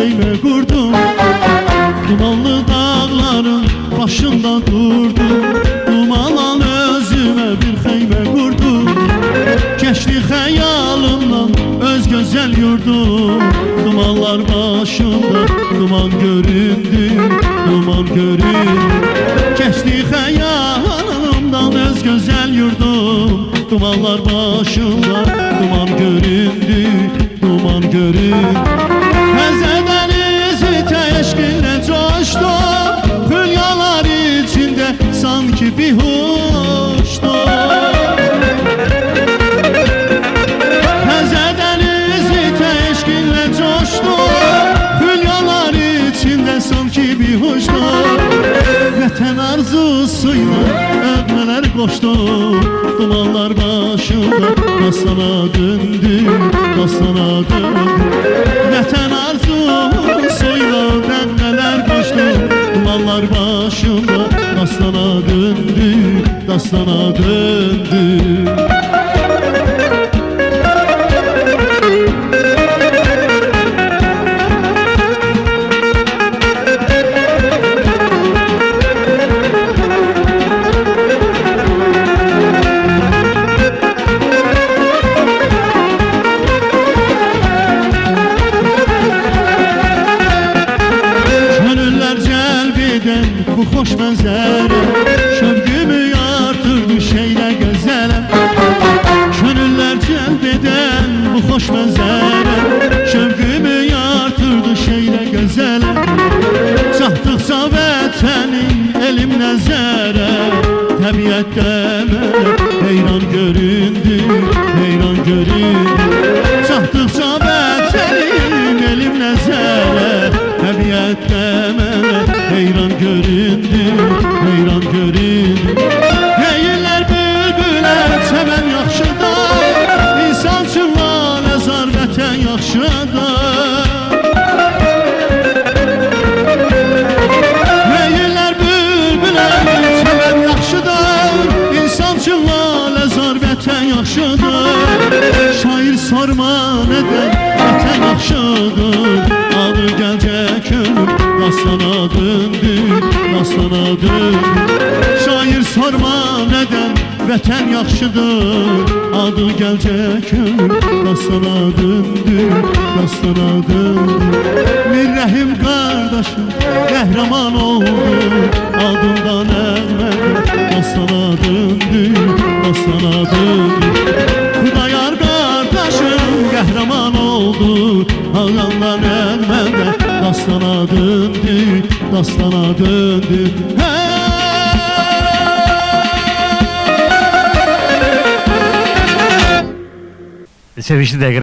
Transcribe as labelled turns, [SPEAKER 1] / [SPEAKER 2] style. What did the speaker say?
[SPEAKER 1] xeymə qurdum. Dumanlı dağların başında durdum. Dumanla özümə bir xeymə qurdum. Keçdi xəyalımdan öz gözəl yurdum. Dumanlar başında duman göründü, duman göründü. Keçdi xəyalımdan öz gözəl yurdum. Dumanlar başında duman göründü, duman göründü. Təzə dənizi təşkilə coşdu, hülyalar içində sanki bihuşdu. Təzə dənizi təşkilə coşdu, hülyalar içində sanki bihuşdu. Vətən arzusuyla öpmələr qoşdu. Dumanlar başında dastana döndü, dastana döndü. Vətən arzusuyla öpmələr qoşdu. Dumanlar başında dastana döndü, dastana döndü. Bu xoş mənzərə şövqümü artırdı şeylə gözələm. Könüllər cəlb edən bu xoş mənzərə şövqümü artırdı şeylə gözələm. Çatdıqca vətənin elim nəzərə, təbiətdə mənə heyran göründü, heyran göründü. Çatdıqca vətənin elim nəzərə, təbiətdə mənə heyran göründü, heyran göründü. Deyirlər bülbülər çəmən yaxşıdır, insan üçün laləzar vətən yaxşıdır. Deyirlər bülbülər çəmən yaxşıdır, insan üçün laləzar vətən yaxşıdır. Şair sorma nədən vətən yaxşıdır, adı gəlcək ölüm dastana döndü, dastana döndü. Şair sorma nədən vətən yaxşıdır, adı gəlcək ölüm dastana döndü, dastana döndü. Mir Rəhim qardaşım qəhrəman oldu, adında nəğmədə dastana döndü, dastana döndü. Xudayar qardaşım qəhrəman oldu, ağanla nəğmədə dastana döndü, dastana döndü.
[SPEAKER 2] Sevinçli dəqiqə.